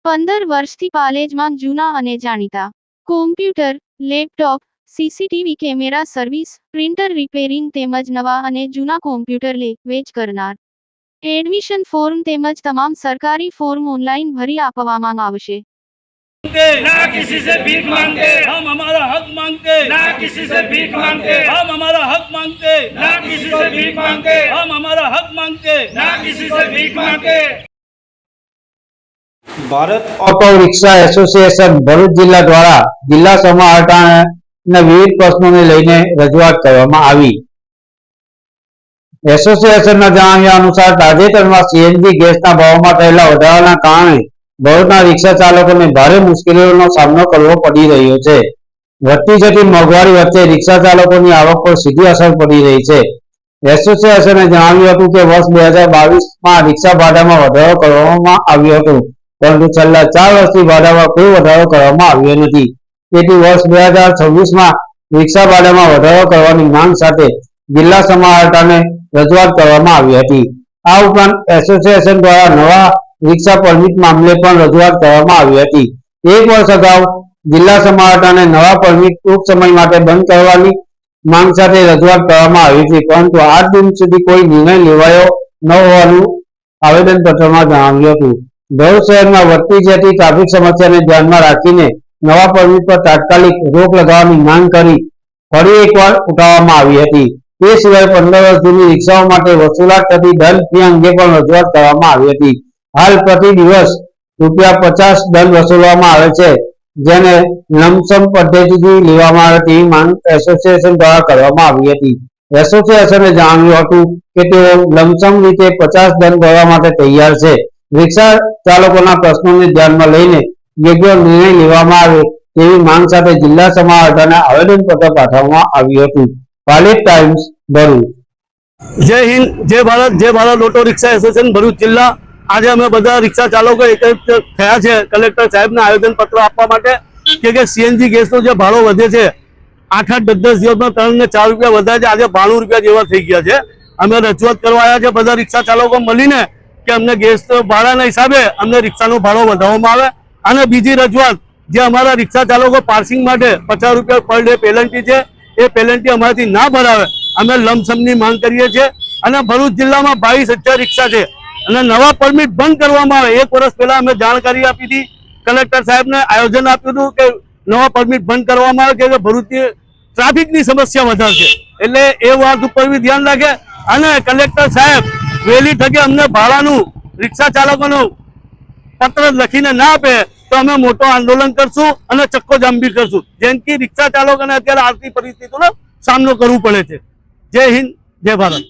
15 વર્ષથી પાલેજમાં જૂના અને જાણીતા computer, laptop, CCTV camera service, printer repairing તેમજ નવા અને જૂના કોમ્પ્યુટર લે વેચ કરનાર. એડમિશન ફોર્મ તેમજ તમામ સરકારી ફોર્મ ઓનલાઈન ભરી આપવામાં આવશે. ना किसी से भीख मांगते, हम हमारा हक मांगते, ना किसी से भीख मांगते, हम हमारा हक मांगते, ना किसी से भीख मांगते, हम हमारा हक मांगते, ना किसी से भीख मांगते. Bharat auto rickshaw association Bharuch જિલ્લા દ્વારા જિલ્લા સમાહર્તાના વિવિધ પ્રશ્નોને લઈને રજૂઆત કરવામાં આવી. એસોસિએશનના જણાવ્યા અનુસાર તાજેતરમાં સીએનજી ગેસના ભાવમાં થયેલા વધારાના કારણે ભરૂચના રિક્ષા ચાલકોને ભારે મુશ્કેલીઓનો સામનો કરવો પડી રહ્યો છે. વધતી જતી મોંઘવારી વચ્ચે રિક્ષા ચાલકોની આવક પર સીધી અસર પડી રહી છે. એસોસિએશને જણાવ્યું હતું કે વર્ષ 2022માં રિક્ષા ભાડામાં વધારો કરવામાં આવ્યો હતો, પરંતુ છેલ્લા 4 વર્ષથી ભાડામાં કોઈ વધારો કરવામાં આવ્યો નથી. તેથી વર્ષ 2026માં રિક્ષા ભાડામાં વધારો કરવાની માંગ સાથે જિલ્લા સમાહર્તાને રજૂઆત કરવામાં આવી હતી. આ ઉપરાંત એસોસિએશન દ્વારા નવા રિક્ષા પરમિટ મામલે પણ રજૂઆત કરવામાં આવી હતી. 1 વર્ષ અગાઉ જિલ્લા સમાહર્તાને નવા પરમિટ ટૂંક સમય માટે બંધ કરવાની માંગ સાથે રજૂઆત કરવામાં આવી હતી, પરંતુ આજ દિન સુધી કોઈ નિર્ણય લેવાયો ન હોવાનું આવેદનપત્રમાં જણાવ્યું હતું. ભરૂચ શહેરમાં વધતી જતી ટ્રાફિક સમસ્યાને ધ્યાનમાં રાખીને નવા પરમિટ પર તાત્કાલિક રોક લગાવવાની માંગ કરી ફરી એકવાર ઉઠાવવામાં આવી હતી. તે સિવાય 15 વર્ષ જૂની રિક્ષાઓ માટે વસૂલાત થતી દંડ ફી અંગે પણ રજૂઆત કરવામાં આવી હતી. હાલ પ્રતિ દિવસ ₹50 દંડ વસૂલવામાં આવે છે, જેને લમસમ પદ્ધતિથી લેવામાં આવે તેવી માંગ એસોસિએશન દ્વારા કરવામાં આવી હતી. એસોસિએશને જણાવ્યું હતું કે તેઓ લમસમ રીતે 50 દંડ ભરવા માટે તૈયાર છે. રિક્ષા ચાલકોના પ્રશ્નોને ધ્યાનમાં લઈને યોગ્ય નિર્ણય લેવામાં આવે તેવી માંગ સાથે જિલ્લા સમાહર્તાને આવેદનપત્ર પાઠવવામાં આવ્યું હતું. પાલેજ ટાઈમ્સ, ભરૂચ. જય હિન્દ, જય Bharat auto rickshaw association Bharuch જિલ્લા. આજે અમે બધા રિક્ષા ચાલકો એકત્રિત થયા છે કલેક્ટર સાહેબને આવેદનપત્ર આપવા માટે કે સીએનજી ગેસનો જે ભાડો વધે છે, 8-8, 10-10 દિવસમાં 3 ને 4 રૂપિયા વધ્યા છે, આજે 92 રૂપિયા જેવા થઈ ગયા છે. અમે રજૂઆત કરવા આવ્યા છે બધા રિક્ષા ચાલકો મળીને કે અમને ગેસ ભાડાના હિસાબે અમને રિક્ષાનો ભાડો વધારવામાં આવે. અને બીજી રજૂઆત, જે અમારા રિક્ષા ચાલકો પાર્સિંગ માટે 50 રૂપિયા પર ડે પેનલ્ટી છે, એ પેનલ્ટી અમારાથી ના ભરાવે અમે લમસમની માંગ કરીએ છીએ. અને ભરૂચ જિલ્લામાં 22,000 રિક્ષા છે અને નવા પરમિટ બંધ કરવામાં આવે. 1 વર્ષ પહેલા અમે જાણકારી આપી હતી, કલેક્ટર સાહેબને આયોજન આપ્યું હતું કે નવા પરમિટ બંધ કરવામાં આવે કે ભરૂચની ટ્રાફિકની સમસ્યા વધારશે. એટલે એ વાત ઉપર બી ધ્યાન રાખે અને કલેક્ટર સાહેબ વહેલી તકે અમને ભાડાનું રિક્ષા ચાલકોનું પત્ર લખીને ના આપે તો અમે મોટો આંદોલન કરશું અને ચક્કોજામ બી કરશું, જેનથી રિક્ષા ચાલકોને અત્યારે આર્થિક પરિસ્થિતિનો સામનો કરવો પડે છે. જય હિન્દ, જય ભારત.